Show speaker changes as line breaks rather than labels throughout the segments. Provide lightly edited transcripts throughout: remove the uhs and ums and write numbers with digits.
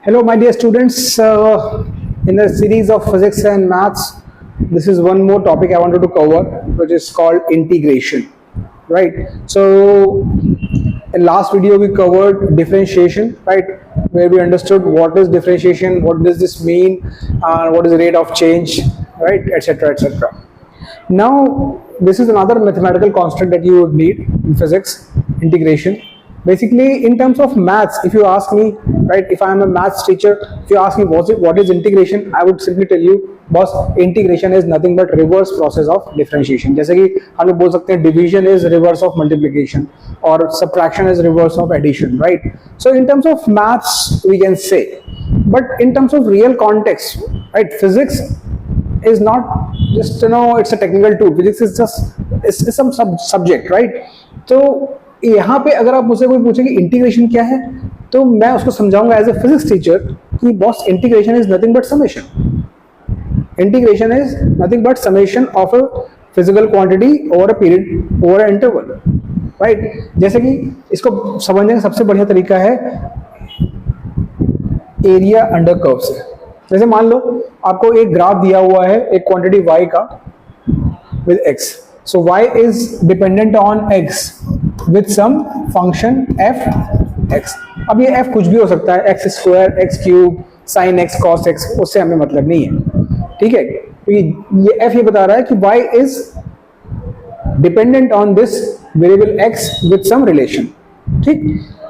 Hello, my dear students. In the series of physics and maths, this is one more topic I wanted to cover, which is called integration. Right. So, in last video we covered differentiation, right, where we understood what is differentiation, what does this mean, and what is the rate of change, right, etc., etc. Now, this is another mathematical constant that you would need in physics, integration. Basically, in terms of maths, if you ask me, right, if I am a maths teacher, if you ask me what is integration, I would simply tell you, boss, integration is nothing but reverse process of differentiation. जैसे कि हम लोग बोल सकते हैं division is reverse of multiplication और subtraction is reverse of addition, right? So in terms of maths, we can say, but in terms of real context, right, physics is not just, it's a technical tool. Physics is just is some subject, right? तो यहाँ पे अगर आप मुझसे कोई पूछे कि integration क्या है, तो मैं उसको समझाऊंगा एज ए फिजिक्स टीचर कि boss, integration is nothing but summation. Integration is nothing but summation of a physical quantity over a period, over a interval, right. जैसे कि इसको समझने का सबसे बढ़िया तरीका है एरिया अंडर कर्व से. जैसे मान लो आपको एक ग्राफ दिया हुआ है एक क्वांटिटी y का with x. So y is dependent on x with some function f(x). अब ये f कुछ भी हो सकता है, x square, x cube, sin x, cos x, उससे हमें मतलब नहीं है, ठीक है. तो ये f ये बता रहा है कि y is dependent on this variable x with some relation, ठीक.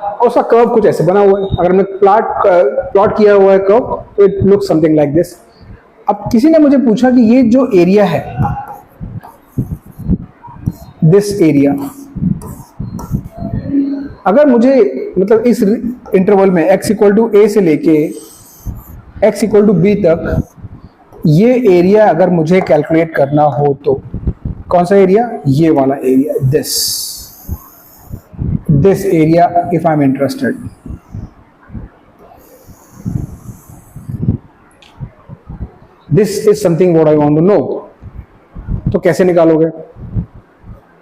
और उसका कर्व कुछ ऐसे बना हुआ है. अगर हमने प्लॉट किया हुआ है कर्व, तो it looks something like this. अब किसी ने मुझे पूछा कि ये जो एरिया है, दिस एरिया, अगर मुझे मतलब इस इंटरवल में x इक्वल टू a से लेके x इक्वल टू b तक ये एरिया अगर मुझे कैलकुलेट करना हो, तो कौन सा एरिया? ये वाला area, this area, if I am interested. This is something what I want to know. तो कैसे निकालोगे?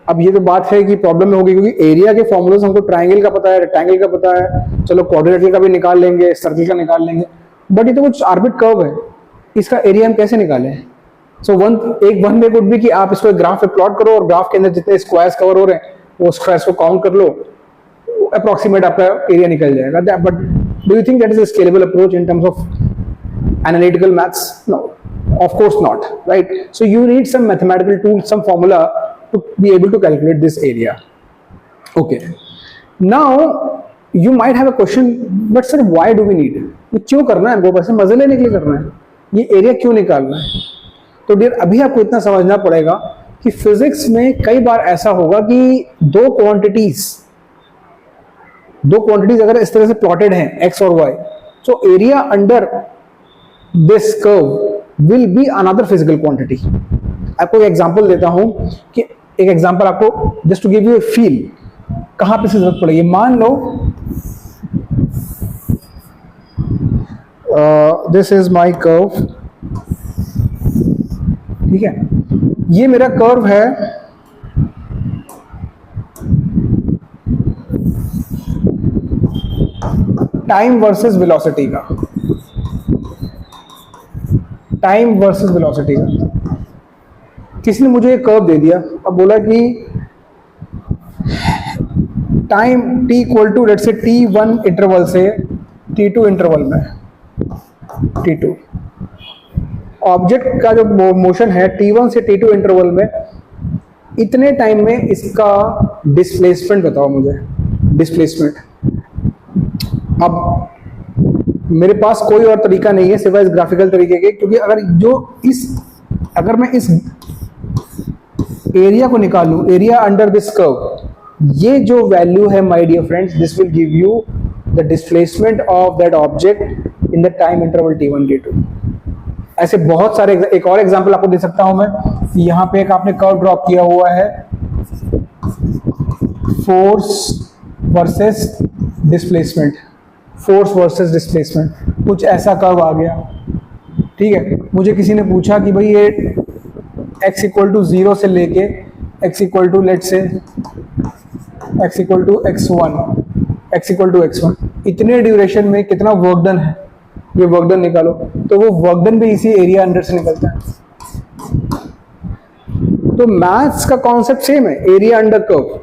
अब ये तो बात है कि प्रॉब्लम में होगी, क्योंकि एरिया के फॉर्मूलाज हमको ट्रायंगल का पता है, रेक्टेंगल का पता है, चलो क्वाड्रिलेटरल का भी निकाल लेंगे, सर्कल का निकाल लेंगे, बट ये तो कुछ आर्बिट कर्व है, इसका एरिया हम कैसे निकालें? So one way would be कि आप इसको एक ग्राफ पे प्लॉट करो और ग्राफ के अंदर जितने स्क्वायर्स कवर हो रहे हैं वो स्क्वायर्स को काउंट कर लो, अप्रोक्सीमेट आपका एरिया निकल जाएगा. But do you think that is a scalable approach in terms of analytical maths? No, of course not, right? So you need some mathematical tool, some formula to be able to calculate this area. Okay, now you might have a question, but sir, why do we need it? ये क्यों करना है? हमको बस मजे लेने के लिए करना है, ये एरिया क्यों निकालना है? तो डियर, अभी आपको इतना समझना पड़ेगा कि फिजिक्स में कई बार ऐसा होगा कि दो क्वांटिटीज अगर इस तरह से प्लॉटेड हैं, x और y, so area under this curve will be another physical quantity. आपको एक एग्जांपल देता हूं कि एक एग्जांपल आपको just to give you a feel कहां पे से जरूरत पड़ेगी. मान लो दिस इज माय कर्व, ठीक है, ये मेरा कर्व है. टाइम वर्सेस वेलोसिटी का, टाइम वर्सेस वेलोसिटी का. किसी ने मुझे एक कर्व दे दिया और बोला कि time t equal to let's say t1 interval से t2 इंटरवल में, t2 ऑब्जेक्ट का जो मोशन है t1 से t2 इंटरवल में, इतने टाइम में इसका डिस्प्लेसमेंट बताओ मुझे. डिस्प्लेसमेंट, अब मेरे पास कोई और तरीका नहीं है सिवाय इस ग्राफिकल तरीके के, क्योंकि अगर मैं इस एरिया को निकालूं, एरिया अंडर दिस कर्व, ये जो वैल्यू है my dear friends, this will give you the displacement of that object in the time interval t1 t2. ऐसे बहुत सारे, एक और एग्जांपल आपको दे सकता हूं मैं. यहां पे एक आपने कर्व ड्रॉ किया हुआ है, फोर्स वर्सेस डिस्प्लेसमेंट, कुछ ऐसा कर्व आ गया, ठीक है. मुझे किसी ने पूछा कि भाई ये x इक्वल टू 0 से लेके x equal to let's say x equal to x1, इतने ड्यूरेशन में कितना वर्क डन है. ये वर्क डन निकालो, तो वो वर्क डन भी इसी एरिया अंडर से निकलता है। तो मैथ्स का कॉन्सेप्ट सेम है, एरिया अंडर कर्व।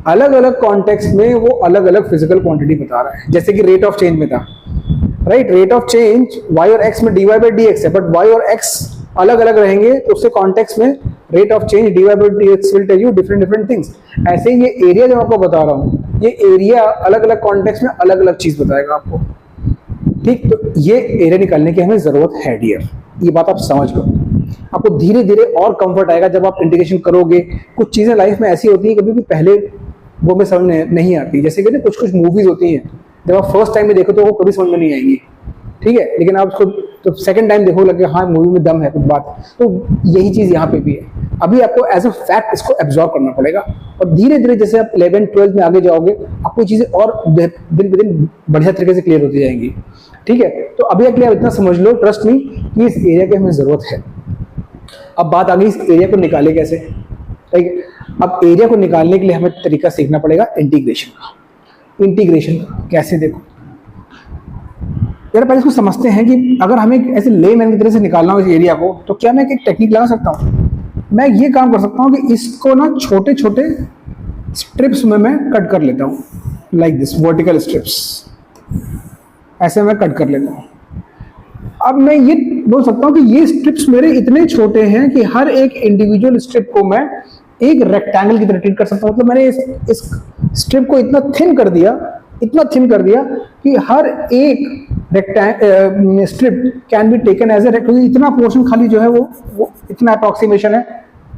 अलग अलग कॉन्टेक्स्ट में वो अलग अलग फिजिकल क्वांटिटी बता रहा है। जैसे कि रेट ऑफ चेंज में था, right, rate of change y और x में dy by dx है, बट y और x अलग अलग रहेंगे तो उससे कॉन्टेक्स्ट में rate of change dy by dx will tell you different different things. ऐसे ही ये एरिया जो आपको बता रहा हूँ, ये एरिया अलग अलग कॉन्टेक्स्ट में अलग अलग चीज बताएगा आपको, ठीक। तो ये एरिया निकालने की हमें जरूरत है डियर, ये बात आप समझ लो। आपको धीरे धीरे और कंफर्ट आएगा जब आप इंटीग्रेशन करोगे। कुछ चीजें लाइफ में ऐसी होती है कभी भी पहले वो में समझ नहीं आती, जैसे कि कुछ कुछ मूवीज होती हैं जब आप फर्स्ट टाइम में देखो तो वो कभी समझ में नहीं आएंगी, ठीक है, लेकिन आप उसको तो सेकंड टाइम देखो लगे हाँ मूवी में दम है कुछ बात। तो यही चीज यहाँ पे भी है। अभी आपको एज अ फैक्ट इसको एब्जॉर्ब करना पड़ेगा और धीरे धीरे जैसे आप 11th 12th में आगे जाओगे आपको चीजें और दिन ब दिन बढ़िया तरीके से क्लियर होती जाएंगी, ठीक है। तो अभी के लिए आप इतना समझ लो, ट्रस्ट मी, कि इस एरिया की हमें जरूरत है। अब बात आ गई इस एरिया को निकाले कैसे, ठीक है। अब एरिया को निकालने के लिए हमें तरीका सीखना पड़ेगा इंटीग्रेशन का। इंटीग्रेशन कैसे, देखो यार पहले इसको समझते हैं कि अगर हमें ऐसे लेमैन की तरह से निकालना हो इस एरिया को तो क्या मैं एक टेक्निक लगा सकता हूँ। मैं ये काम कर सकता हूँ कि इसको ना छोटे छोटे स्ट्रिप्स में मैं कट कर लेता हूँ, लाइक दिस वर्टिकल स्ट्रिप्स, ऐसे मैं कट कर लेता हूँ। अब मैं ये बोल सकता हूँ कि ये स्ट्रिप्स मेरे इतने छोटे हैं कि हर एक इंडिविजुअल स्ट्रिप को मैं एक रेक्टेंगल की तरह ट्रीट कर सकता हूँ। मतलब मैंने इस स्ट्रिप को इतना थिन कर दिया, इतना थिन कर दिया कि हर एक strip can be taken as a rectangle. इतना पोर्शन खाली जो है वो इतना अप्रोक्सीमेशन है,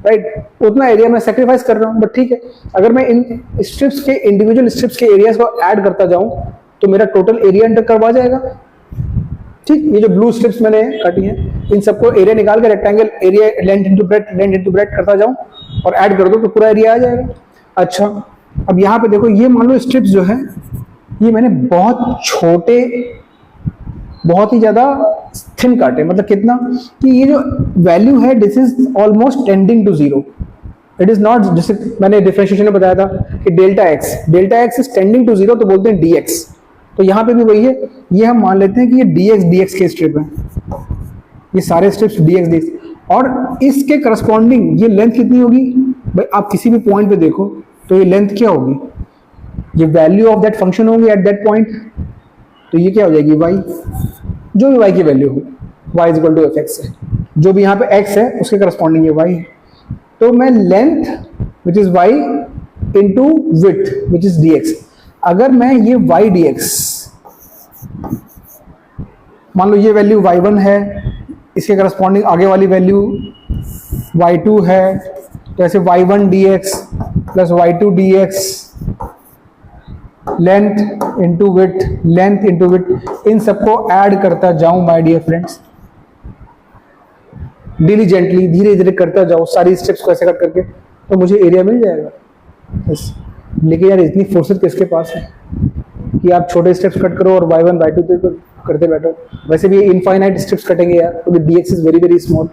राइट, उतना एरिया मैं सेक्रीफाइस कर रहा हूँ। बट ठीक है, अगर मैं इन स्ट्रिप्स के इंडिविजुअल स्ट्रिप्स के एरियाज को ऐड करता जाऊं तो मेरा टोटल एरिया अंडर कर्व आ जाएगा, ठीक। ये जो ब्लू स्ट्रिप्स मैंने काटी हैं इन सबको एरिया निकाल के rectangle area length into breadth करता जाऊं और ऐड कर दो तो पूरा एरिया आ जाएगा। अच्छा, अब यहाँ पे देखो, ये मान लो स्ट्रिप्स जो है ये मैंने बहुत छोटे, बहुत ही ज्यादा थिन काटे। मतलब कितना कि ये जो वैल्यू है this is almost tending to zero. It is not, जैसे मैंने डिफरेंशिएशन में बताया था कि delta x is tending to zero तो बोलते हैं dx। तो यहाँ पे भी वही है, ये हम मान लेते हैं कि ये dx के स्ट्रिप है, ये सारे स्ट्रिप्स dx और इसके करस्पॉन्डिंग ये लेंथ कितनी होगी भाई, आप किसी भी पॉइंट पे देखो तो ये लेंथ क्या होगी, ये वैल्यू ऑफ दैट फंक्शन होगी एट दैट पॉइंट। तो ये क्या हो जाएगी y, जो भी y की वैल्यू हो, y is equal to fx है, जो भी यहाँ पे x है उसके करस्पॉन्डिंग ये y है। तो मैं length which is y into width which is dx, अगर मैं ये y dx, मान लो ये वैल्यू y1 है, इसके करस्पॉन्डिंग आगे वाली वैल्यू y2 है, तो ऐसे y1 dx plus y2 dx, length into width, इन सबको ऐड करता जाऊं माय डियर फ्रेंड्स, डिलीजेंटली धीरे धीरे करता जाओ सारी स्टेप्स को ऐसे कट करके, तो मुझे एरिया मिल जाएगा बस। लेकिन यार इतनी फुर्सत किसके पास है कि आप छोटे स्टेप्स कट करो और y1 y2 करते बैठो। वैसे भी इनफाइनाइट स्टेप्स कटेंगे यार, क्योंकि dx is very very small.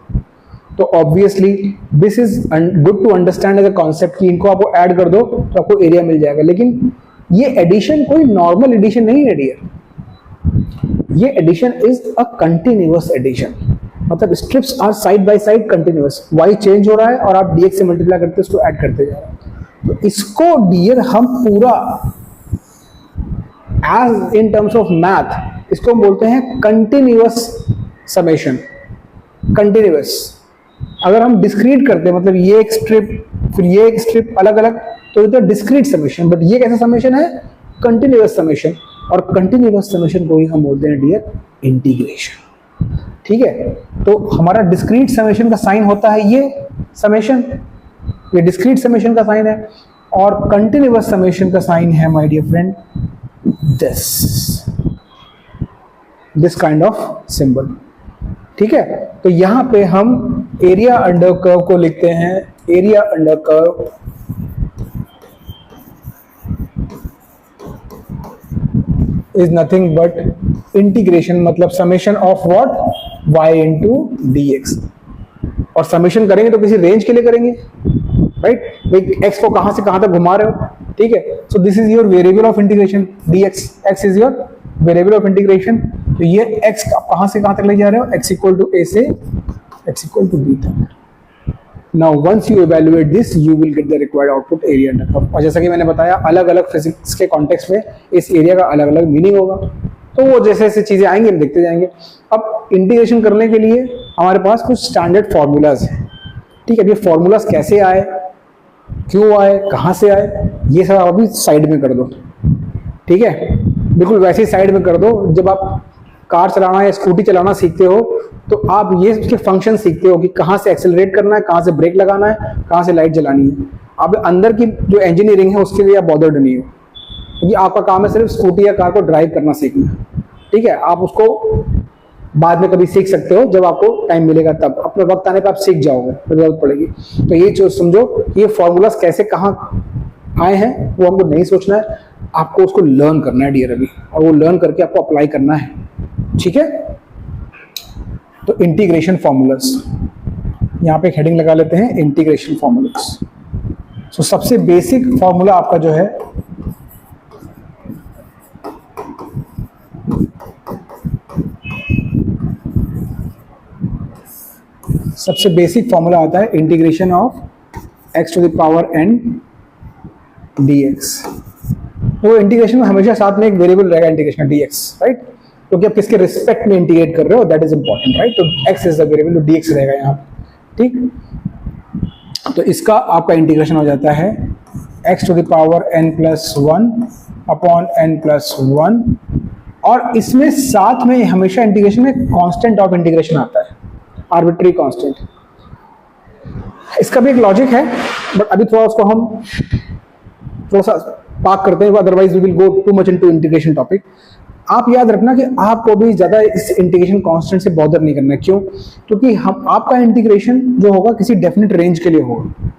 तो obviously this is good to understand as a concept कि इनको आपको ऐड कर दो तो आपको एरिया मिल जाएगा। लेकिन ये एडिशन कोई नॉर्मल एडिशन नहीं है डियर, ये addition is a continuous addition. मतलब strips are side by side continuous, y change हो रहा है और आप dx से मल्टीप्लाई करते उसको ऐड करते जा रहे हैं। तो इसको डियर हम पूरा as in terms of math इसको हम बोलते हैं कंटिन्यूअस समेशन। कंटिन्यूअस अगर हम डिस्क्रीट करते हैं, मतलब ये एक स्ट्रिप फिर ये एक स्ट्रिप अलग अलग, तो ये तो डिस्क्रीट समेशन। बट ये कैसा समेशन है, कंटिन्यूअस समेशन। और कंटिन्यूअस समेशन को ही हम बोलते हैं डियर इंटीग्रेशन, ठीक है। तो हमारा डिस्क्रीट समेशन का साइन होता है ये समेशन, ये डिस्क्रीट समेशन का साइन है, और कंटिन्यूअस समेशन का साइन है my dear friend this kind of symbol, ठीक है। तो यहां पे हम एरिया अंडर कर्व को लिखते हैं, area under curve is nothing but integration, मतलब summation of what, y into dx। और समेशन करेंगे तो किसी रेंज के लिए करेंगे, राइट भाई, x को कहां से कहां तक घुमा रहे हो, ठीक है। So this is your variable of integration dx, x is your variable of integration. तो ये x कहाँ से कहाँ तक ले जा रहे हो, x इक्वल टू a से x इक्वल टू b तक। Now once you evaluate this, you will get the required output area under curve। और जैसा कि मैंने बताया अलग अलग फिजिक्स के कॉन्टेक्स्ट में इस एरिया का अलग अलग मीनिंग होगा, तो वो जैसे जैसे चीजें आएंगी हम देखते जाएंगे। अब इंटीग्रेशन करने के लिए हमारे पास कुछ स्टैंडर्ड फॉर्मूलाज हैं, ठीक है। ये फॉर्मूलाज कैसे आए, क्यों आए, कहाँ से आए, ये सब आप अभी साइड में कर दो, ठीक है। बिल्कुल वैसे ही साइड में कर दो। जब आप कार चलाना या स्कूटी चलाना सीखते हो तो आप ये उसके फंक्शन सीखते हो कि कहाँ से एक्सेलरेट करना है, कहाँ से ब्रेक लगाना है, कहाँ से लाइट जलानी है। अब अंदर की जो इंजीनियरिंग है उसके लिए आप बॉदर्ड नहीं हो, क्योंकि आपका काम है सिर्फ स्कूटी या कार को ड्राइव करना सीखना, ठीक है। आप उसको बाद में कभी सीख सकते हो जब आपको टाइम मिलेगा, तब अपने वक्त आने पर आप सीख जाओगे, जरूरत पड़ेगी। तो ये जो समझो कि ये फॉर्मूलाज कैसे कहाँ आए हैं वो हमको नहीं सोचना है, आपको उसको लर्न करना है डियर अभी, और वो लर्न करके आपको अप्लाई करना है, ठीक है। तो इंटीग्रेशन फॉर्मूलाज, यहाँ पे एक हेडिंग लगा लेते हैं, इंटीग्रेशन फॉर्मूलाज। सो सबसे बेसिक फॉर्मूला आपका जो है सबसे बेसिक फॉर्मूला आता है integration of x to the power n dx। वो इंटीग्रेशन में हमेशा साथ में एक वेरिएबल रहेगा इंटीग्रेशन dx, राइट, क्योंकि आप किसके रिस्पेक्ट में इंटीग्रेट कर रहे हो, दैट इज इंपॉर्टेंट, राइट। तो x इज द वेरिएबल, तो dx रहेगा यहाँ, ठीक। तो इसका आपका इंटीग्रेशन हो जाता है x to the power n plus 1 upon n plus 1, और इसमें साथ में हमेशा इंटीग्रेशन में कांस्टेंट ऑफ इंटीग्रेशन आता है, आर्बिट्री कांस्टेंट। इसका भी एक लॉजिक है, बट अभी थोड़ा उसको हम थोड़ा सा पार्क करते हैं, otherwise we will go too much into integration topic. आप याद रखना कि आपको भी ज्यादा इस इंटीग्रेशन कांस्टेंट से बॉदर नहीं करना है। क्यों? क्योंकि हम आपका इंटीग्रेशन जो होगा किसी डेफिनेट रेंज के लिए होगा,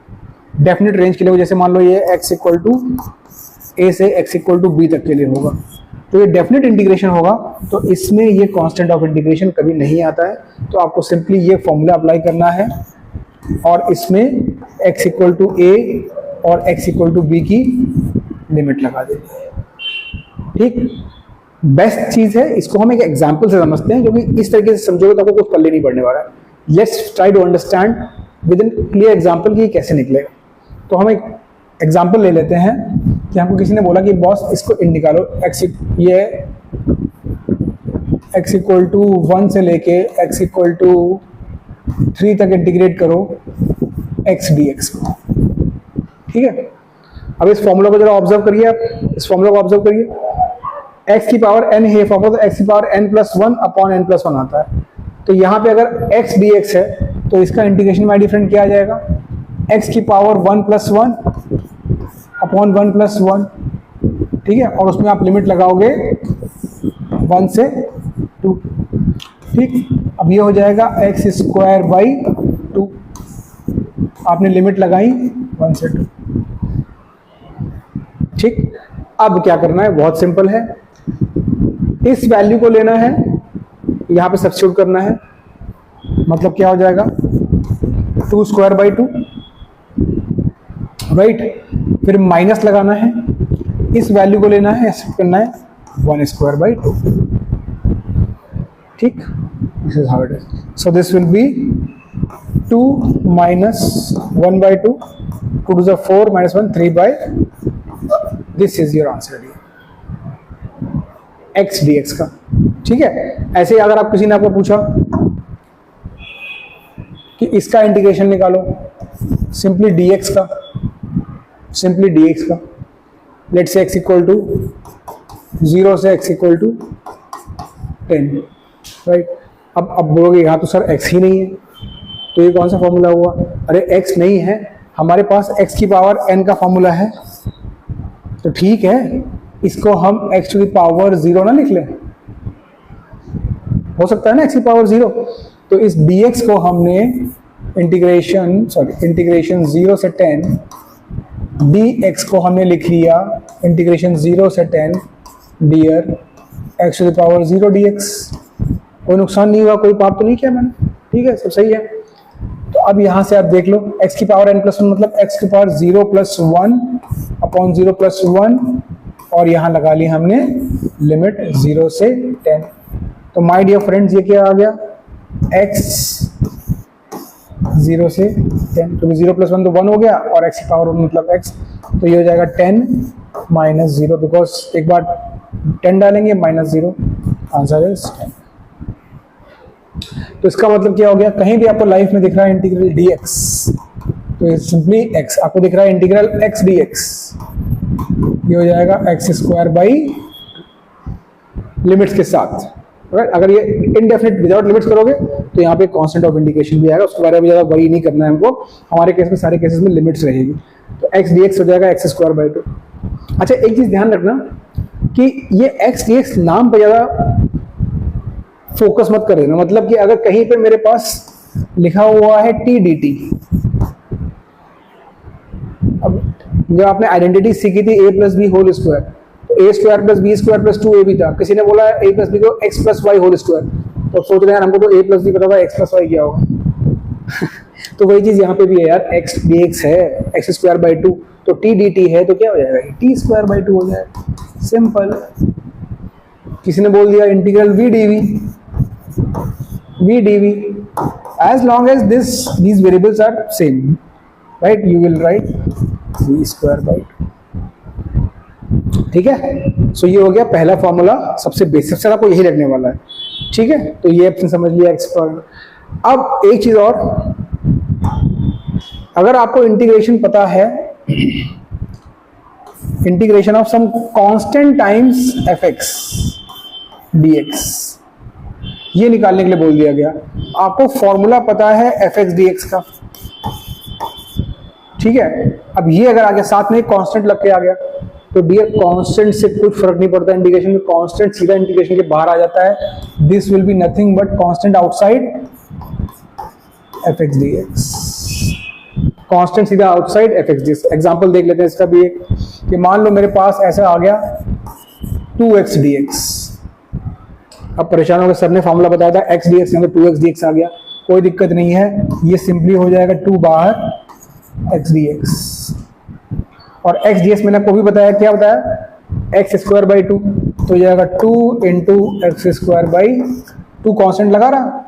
डेफिनेट रेंज के लिए हो। जैसे मान लो ये x इक्वल टू a से x इक्वल टू b तक के लिए होगा, तो ये डेफिनेट इंटीग्रेशन होगा, तो इसमें ये कांस्टेंट ऑफ इंटीग्रेशन कभी नहीं आता है। तो आपको सिंपली ये फॉर्मूला अप्लाई करना है और इसमें x इक्वल टू a और x इक्वल टू b की लिमिट लगा देनी है, ठीक। बेस्ट चीज है, इसको हम एक एग्जाम्पल से समझते हैं, क्योंकि इस तरीके से समझोगे तो आपको कुछ पल्ले नहीं पड़ने वाला है। Let's try to understand with in clear example कि कैसे निकलेगा। तो हम एक एग्जाम्पल ले लेते हैं कि हमको किसी ने बोला कि बॉस इसको निकालो, ये x इक्वल टू 1 से लेके x इक्वल टू 3 तक इंटीग्रेट करो x dx को, ठीक है। अब इस फॉर्मूला को जरा ऑब्जर्व करिए, आप इस फॉर्मूला को ऑब्जर्व करिए, x की पावर n है फॉर्मूला, तो x की power n plus 1 upon n plus 1 आता है। तो यहाँ पे अगर x dx है तो इसका इंटीग्रेशन बाय डिफरेंट क्या आ जाएगा, x की पावर 1 प्लस 1 अपॉन 1 प्लस 1, ठीक है। और उसमें आप लिमिट लगाओगे 1 से 2, ठीक। अब ये हो जाएगा x स्क्वायर बाई 2, आपने लिमिट लगाई 1 से 2, ठीक। अब क्या करना है, बहुत सिंपल है, इस वैल्यू को लेना है, यहां पे सब्स्टिट्यूट करना है, मतलब क्या हो जाएगा 2 स्क्वायर बाई 2, राइट। फिर माइनस लगाना है, इस वैल्यू को लेना है, एक्सेप्ट करना है 1 स्क्वायर बाई 2, ठीक। This is how it is. So this will be 2 minus 1 by 2, 2 to the 4 minus 1 3 by, this is your answer x dx का, ठीक है। ऐसे ही अगर आप किसी ने आपको पूछा कि इसका इंटीग्रेशन निकालो, सिंपली dx का, सिंपली dx का, let's say x equal to 0 से x इक्वल टू 10, राइट। अब बोलोगे यहाँ तो सर x ही नहीं है, तो ये कौन सा फॉर्मूला हुआ? अरे x नहीं है, हमारे पास x की पावर n का फॉर्मूला है, तो ठीक है, इसको हम x टू द पावर 0 ना लिख लें, हो सकता है ना x की पावर 0। तो इस dx को हमने इंटीग्रेशन 0 से 10 dx को हमने लिख लिया इंटीग्रेशन 0 से 10 dear x to the power 0 dx। कोई नुकसान नहीं हुआ, कोई पाप तो नहीं किया मैंने, ठीक है, सब सही है। तो अब यहां से आप देख लो, x की पावर n प्लस 1 मतलब x की पावर 0 प्लस 1 अपॉन 0 प्लस 1, और यहां लगा ली हमने लिमिट 0 से 10, तो माय डियर फ्रेंड्स ये क्या आ गया, x 0 से 10, क्योंकि 0 + 1 तो 1 हो गया और x की पावर 1 मतलब x, तो ये हो जाएगा 10 - 0, बिकॉज एक बार 10 डालेंगे -0, आंसर इज 10। तो इसका मतलब क्या हो गया, कहीं भी आपको लाइफ में दिख रहा है इंटीग्रल dx, तो ये सिंपली x, आपको दिख रहा है इंटीग्रल x dx, ये हो जाएगा x² बाई लिमिट्स के साथ, राइट। अगर ये इनडेफिनिट विदाउट लिमिट्स करोगे तो यहाँ पे कांस्टेंट ऑफ इंडिकेशन भी आएगा, उसके बारे में ज़्यादा वरी नहीं करना है हमको, हमारे केस में सारे केसेस में लिमिट्स रहेगी। तो x dx हो जाएगा x² बाई 2। अच्छा एक चीज़ ध्यान रखना कि ये x dx नाम पर ज़्यादा फोकस मत कर देना, मतलब कि अगर कहीं पे मेरे पास लिखा हुआ है t dt, अब जब आपने आइडेंटिटी सीखी थी a + b होल स्क्वायर, तो a² + b² + 2ab था, किसी ने बोला a + b को x + y होल स्क्वायर, तो सोच रहे हैं हमको तो a + b पता था, x + y क्या होगा। तो वही चीज यहाँ पे भी है यार, x dx है x² बाई 2, तो t dt है तो क्या हो जाएगा, t² बाई 2 हो जाएगा, सिंपल। किसी ने बोल दिया integral v dv, as long as these variables are same, right, you will write v² by 2, ठीक है। सो ये हो गया पहला फॉर्मूला, सबसे बेसिक से आपको यही लगने वाला है, ठीक है। तो ये आपने समझ लिया x पर। अब एक चीज और, अगर आपको इंटीग्रेशन पता है, integration of some constant times fx dx, ये निकालने के लिए बोल दिया गया, आपको फॉर्मूला पता है fx dx का, ठीक है। अब ये अगर आ गया साथ में कांस्टेंट लग के आ गया, तो डियर कांस्टेंट से कुछ फर्क नहीं पड़ता इंटीग्रेशन में, कांस्टेंट सीधा इंटीग्रेशन के बाहर आ जाता है, this will be nothing but constant outside fx dx, constant सीधा आउटसाइड fx dx। एग्जांपल देख लेते हैं इसका भी एक, कि मान लो मेरे पास ऐसा आ गया 2x dx, अब परेशान हो गए, सर ने फॉर्मूला बताया था x dx, यहाँ पे 2x dx आ गया, कोई दिक्कत नहीं है, ये सिंपली हो जाएगा 2 बाहर x dx, और x ds मैंने आपको भी बताया, क्या बताया, x² बाई 2, तो हो जाएगा 2 × x² बाई 2, कांस्टेंट लगा रहा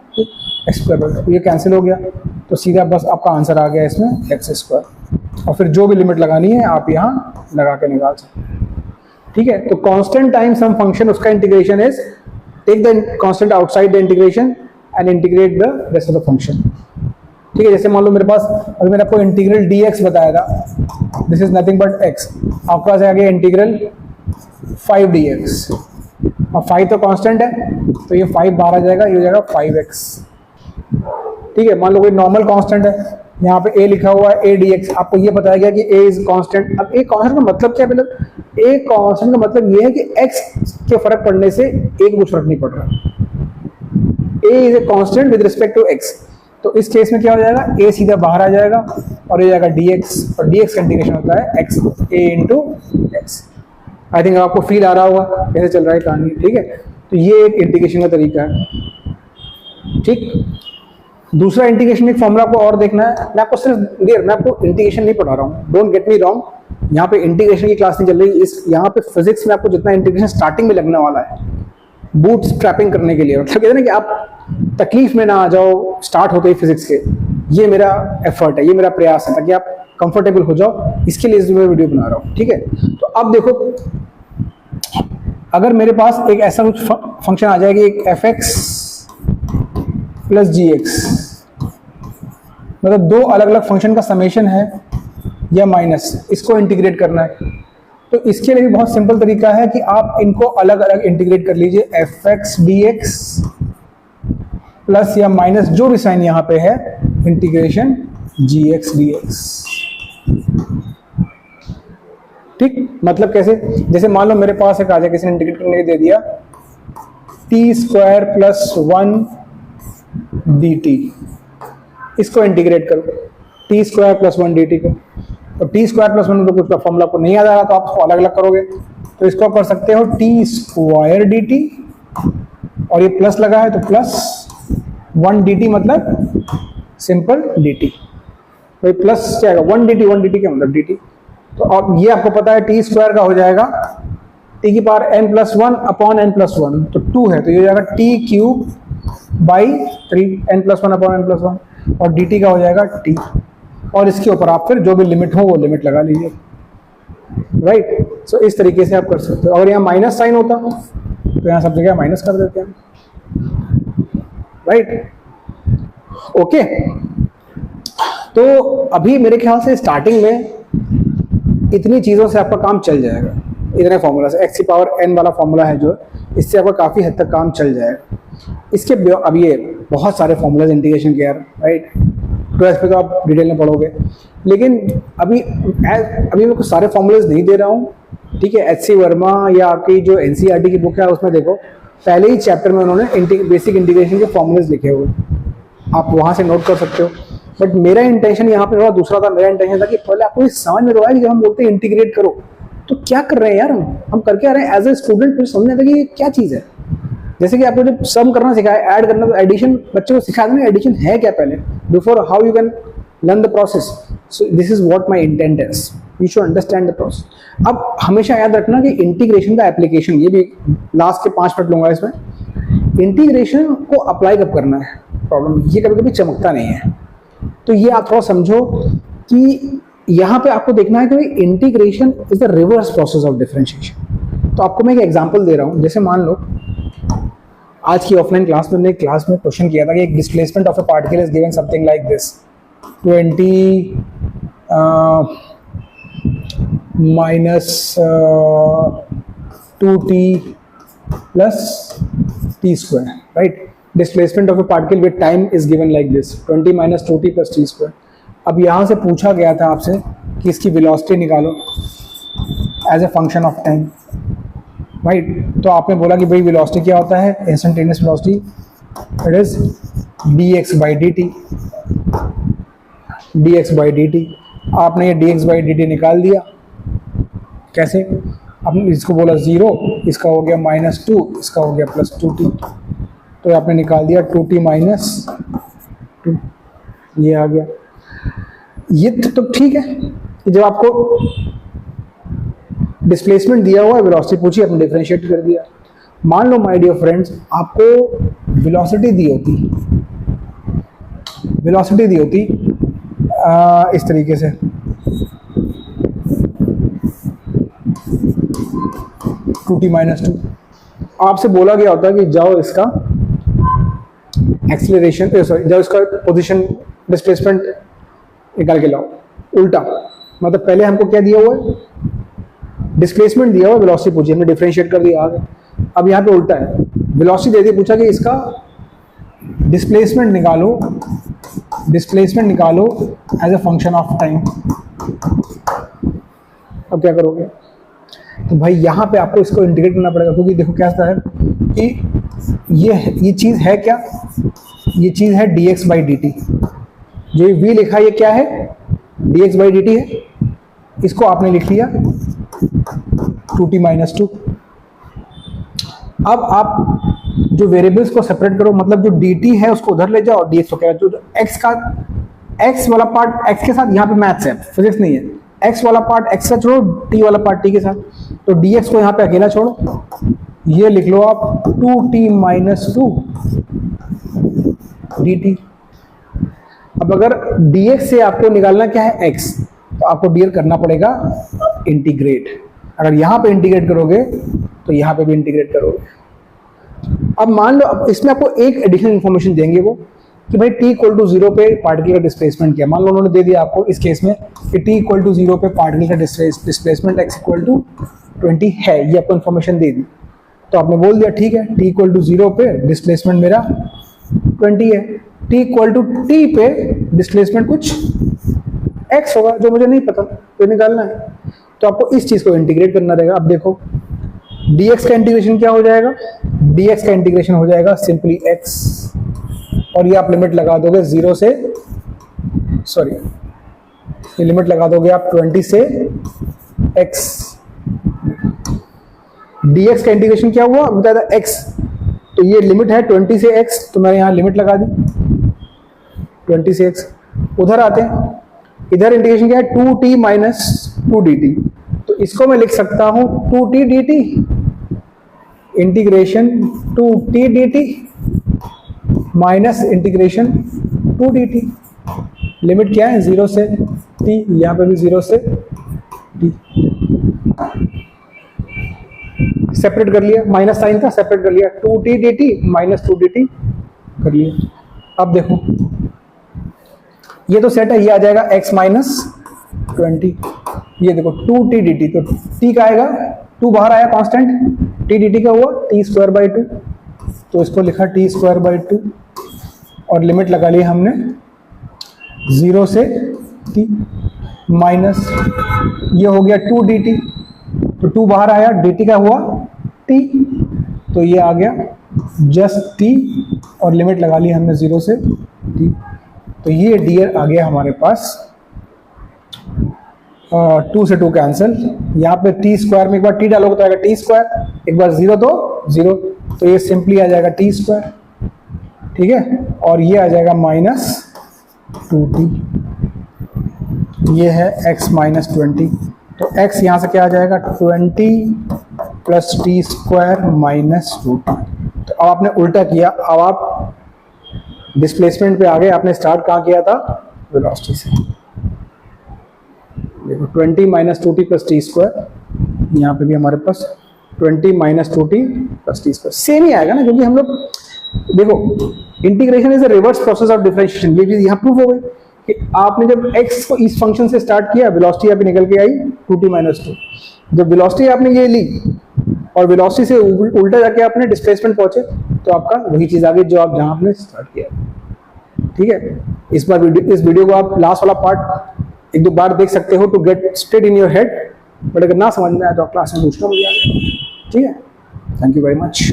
x² बाई 2, ये कैंसिल हो गया, तो सीधा बस आपका आंसर आ गया इसमें x², और फिर जो भी लिमिट लगानी है आप यहाँ लगा के निकाल सकते हैं, ठीक है। तो कांस्टेंट टाइम सम फंक्शन, उसका integration is take the constant outside the integration and integrate the rest of the function, ठीक है। जैसे मान लो मेरे पास, अभी मैंने आपको इंटीग्रल dx बताया था, this is nothing but x, आपके पास आ गया इंटीग्रल 5 dx, और 5 तो कांस्टेंट है, तो ये 5 बाहर आ जाएगा, ये हो जाएगा 5x, ठीक है। मान लो कोई नॉर्मल कांस्टेंट है, यहाँ पे a लिखा हुआ है a dx, आपको ये बताया गया कि a इज कांस्टेंट। अब a कांस्टेंट का मतलब क्या है, मतलब a कांस्टेंट का मतलब ये है कि x के फर्क पड़ने से a को कुछ फर्क नहीं पड़ रहा, a is a constant with respect to x, तो इस केस में क्या हो जाएगा, a सीधा बाहर आ जाएगा और ये जाएगा dx, और dx का इंटीग्रेशन होता है x, a into x। I think आपको फील आ रहा होगा कैसे चल रहा है कहानी, ठीक है। तो ये एक इंटीग्रेशन का तरीका है, ठीक। दूसरा इंटीग्रेशन एक फॉर्मूला आपको और देखना है, मैं आपको सिर्फ डियर, मैं आपको इंटीग्रेशन नहीं पढ़ा रहा हूँ, डोंट गेट मी रॉन्ग, यहाँ पे इंटीग्रेशन की क्लास नहीं चल रही, इस यहाँ पे फिजिक्स में आपको जितना इंटीग्रेशन स्टार्टिंग में लगने वाला है, बूट स्ट्रैपिंग करने के लिए, मतलब कहते हैं ना कि आप तकलीफ में ना आ जाओ स्टार्ट होते ही फिजिक्स के, ये मेरा एफर्ट है, ये मेरा प्रयास है, ताकि आप कंफर्टेबल हो जाओ, इसके लिए इस वीडियो बना रहा हूँ, ठीक है। तो अब देखो, अगर मेरे पास एक ऐसा कुछ फंक्शन आ जाएगी, एक fx + gx, मतलब दो अलग अलग फंक्शन का समेशन है या माइनस, इसको इंटीग्रेट करना है, तो इसके लिए भी बहुत सिंपल तरीका है कि आप इनको अलग अलग इंटीग्रेट कर लीजिए, fx dx प्लस या माइनस जो भी साइन यहाँ पे है, इंटीग्रेशन gx dx, ठीक। मतलब कैसे, जैसे मान लो मेरे पास एक आ जाए, किसी ने इंटीग्रेट करने के दे दिया t² + 1 dt, इसको इंटीग्रेट करो, t² + 1 dt को, तो t² + 1 तो कुछ का फॉर्मूला आपको नहीं याद आ रहा, तो आप अलग अलग करोगे, तो इसको आप कर सकते हो t² dt, और ये प्लस लगा है तो +1 dt, मतलब सिंपल dt, तो प्लस क्या आएगा 1 dt, 1 dt क्या मतलब dt, तो अब ये आपको पता है t² का हो जाएगा टी की power n plus one upon n plus one, तो 2 है तो ये हो जाएगा T cube by 3 n plus one upon n plus one, और डी टी का हो जाएगा टी, और इसके ऊपर आप फिर जो भी लिमिट हो वो लिमिट लगा लीजिए, राइट। सो इस तरीके से आप कर सकते हो। अगर यहाँ माइनस साइन होता तो यहाँ सब जगह माइनस कर देते हैं, राइट, ओके। तो अभी मेरे ख्याल से स्टार्टिंग में इतनी चीज़ों से आपका काम चल जाएगा, इतने फॉर्मूला से, एक्स की पावर n वाला फॉर्मूला है जो, इससे आपका काफ़ी हद तक काम चल जाएगा। इसके अब ये बहुत सारे फॉर्मूलाज इंटीग्रेशन के यार, राइट, 12th पे तो आप डिटेल में पढ़ोगे, लेकिन अभी मैं कुछ सारे फॉर्मूलाज नहीं दे रहा हूँ, ठीक है। एच सी वर्मा या आपकी जो एनसीईआरटी की बुक है उसमें देखो पहले ही चैप्टर में उन्होंने बेसिक इंटीग्रेशन के फॉर्मूलाज लिखे हुए, आप वहाँ से नोट कर सकते हो। बट मेरा इंटेंशन यहाँ पे थोड़ा दूसरा था। मेरा इंटेंशन था कि पहले आपको ये समझ में तो आया कि जब हम बोलते हैं इंटीग्रेट करो तो क्या कर रहे हैं यार, हम करके आ रहे हैं। एज ए स्टूडेंट मुझे समझ में आता कि ये क्या चीज़ है। जैसे कि आपको जब सम करना सिखाया, ऐड करना, तो एडिशन बच्चे को सिखा देना एडिशन है क्या पहले, before how you can learn the process. So this is what my intent is, you should understand the process. अब हमेशा याद रखना कि इंटीग्रेशन का एप्लीकेशन, ये भी लास्ट के 5 मिनट लूंगा इसमें, इंटीग्रेशन को अप्लाई कब करना है, प्रॉब्लम ये कभी कभी चमकता नहीं है। तो ये आप थोड़ा समझो कि यहाँ पे आपको देखना है कि integration is the reverse process of differentiation. तो आपको मैं एक एग्जांपल दे रहा हूँ। जैसे मान लो आज की ऑफलाइन क्लास में हमने क्लास में क्वेश्चन किया था कि एक displacement of a particle is given something like this 20 minus 2t plus t square, right. Displacement of a particle with time is given like this 20 minus 2t plus t square. अब यहाँ से पूछा गया था आपसे कि इसकी वेलोसिटी निकालो as a function of time, right. तो आपने बोला कि भाई वेलोसिटी क्या होता है, instantaneous velocity it is dx by dt, dx by dt। आपने ये dx बाई dt निकाल दिया, कैसे, आपने इसको बोला 0, इसका हो गया -2, इसका हो गया +2t, तो आपने निकाल दिया 2t माइनस 2, ये आ गया। ये तो ठीक है, जब आपको डिस्प्लेसमेंट दिया हुआ है, वेलोसिटी पूछी, आपने डिफरेंशिएट कर दिया। मान लो माय डियर फ्रेंड्स आपको वेलोसिटी दी होती, इस तरीके से, टू टी माइनस 2, आपसे बोला गया होता कि जाओ इसका एक्सीलरेशन, जाओ इसका पोजीशन डिस्प्लेसमेंट निकाल के लाओ। उल्टा, मतलब पहले हमको क्या दिया हुआ है, डिस्प्लेसमेंट दिया हुआ है, वेलोसिटी पूछी, हमने डिफरेंशिएट कर दिया आगे। अब यहाँ पे उल्टा है, वेलोसिटी दे दी, पूछा कि इसका डिस्प्लेसमेंट निकालो as a function of time. अब क्या करोगे, तो भाई यहाँ पे आपको इसको इंटीग्रेट करना पड़ेगा, क्योंकि देखो क्या है कि ये चीज़ है क्या, ये चीज़ है dx बाई dt। जो ये v लिखा है ये क्या है, dx बाई dt है। इसको आपने लिख लिया 2t माइनस 2। अब आप जो वेरिएबल्स को सेपरेट करो, मतलब जो dt है उसको उधर ले जाओ, dx को क्या, तो x वाला पार्ट x के साथ, यहाँ पे मैथ्स है, फिजिक्स नहीं है, x वाला पार्ट x का छोड़ो, t वाला पार्ट t के साथ, तो dx को यहाँ पे अकेला छोड़ो, ये लिख लो आप 2t माइनस 2 dt। अब अगर dx से आपको निकालना क्या है x, तो आपको dx करना पड़ेगा इंटीग्रेट। अगर यहाँ पे इंटीग्रेट करोगे तो यहाँ पे भी इंटीग्रेट करोगे। अब मान लो, अब इसमें आपको एक एडिशनल इन्फॉर्मेशन देंगे वो कि भाई t इक्वल टू 0 पे पार्टिकल का डिस्प्लेसमेंट क्या। मान लो उन्होंने दे दिया आपको इस केस में कि t इक्वल टू 0 पे पार्टिकल का डिस्प्लेसमेंट x इक्वल टू 20 है, ये आपको इन्फॉर्मेशन दे दी। तो आपने बोल दिया ठीक है, t इक्वल टू 0 पे डिस्प्लेसमेंट मेरा 20 है, t इक्वल टू t पे डिस्प्लेसमेंट कुछ x होगा जो मुझे नहीं पता, तो निकालना है। तो आपको इस चीज़ को इंटीग्रेट करना रहेगा। अब देखो dx का इंटीग्रेशन क्या हो जाएगा, dx का इंटीग्रेशन हो जाएगा सिंपली x, और ये आप लिमिट लगा दोगे 0 से, सॉरी ये लिमिट लगा दोगे आप 20 से x। dx का इंटीग्रेशन क्या हुआ, बता था x, तो ये लिमिट है 20 से x, तो मैंने यहाँ लिमिट लगा दी 20 से x। उधर आते हैं, इधर इंटीग्रेशन क्या है 2t माइनस 2 dt, तो इसको मैं लिख सकता हूं 2t dt, integration 2t dt minus integration 2 dt। Limit क्या है, 0 से t, यहाँ पे भी 0 से t। सेपरेट कर लिया, माइनस साइन था, सेपरेट कर लिया, 2t dt माइनस 2 dt कर लिया। अब देखो ये तो सेट है, ये आ जाएगा x माइनस 20। ये देखो 2t dt, तो t का आएगा, 2 बाहर आया कांस्टेंट, t dt का हुआ t स्क्वायर बाई 2, तो इसको लिखा t स्क्वायर बाई 2 और लिमिट लगा ली हमने 0 से t माइनस ये हो गया 2 dt, तो 2 बाहर आया, dt का हुआ t, तो ये आ गया जस्ट t और लिमिट लगा ली हमने 0 से t। तो ये dr आ गया हमारे पास 2 से 2 कैंसिल, यहाँ पे t स्क्वायर में एक बार t डालोगे तो आएगा t स्क्वायर, एक बार 0 तो 0, तो ये सिंपली आ जाएगा t स्क्वायर, ठीक है। और ये आ जाएगा माइनस 2t, ये है x माइनस 20, तो x यहाँ से क्या आ जाएगा 20 plus t square minus 2t। तो अब आपने उल्टा किया, अब आप डिस्प्लेसमेंट पे आ गए, आपने स्टार्ट कहाँ किया था, वेलोसिटी से। देखो 20 minus 2t plus t square, यहाँ पे भी हमारे पास 20 minus 2t plus t square same ही आएगा ना, क्योंकि हम लोग देखो integration is a reverse process of differentiation. ये चीज यहाँ प्रूव हो गई कि आपने जब x को इस फंक्शन से स्टार्ट किया, वेलोसिटी अभी निकल के आई 2t माइनस 2, जब वेलोसिटी आपने ये ली और वेलोसिटी से उल्टा जाके आपने डिस्प्लेसमेंट पहुंचे, तो आपका वही चीज आ गई जो आप जहां आपने स्टार्ट किया, ठीक है। इस वीडियो को आप लास्ट वाला पार्ट 1-2 बार देख सकते हो to get straight in your head, but अगर ना समझ में आया तो क्लास में पूछना मुझे, ठीक है। Thank you very much.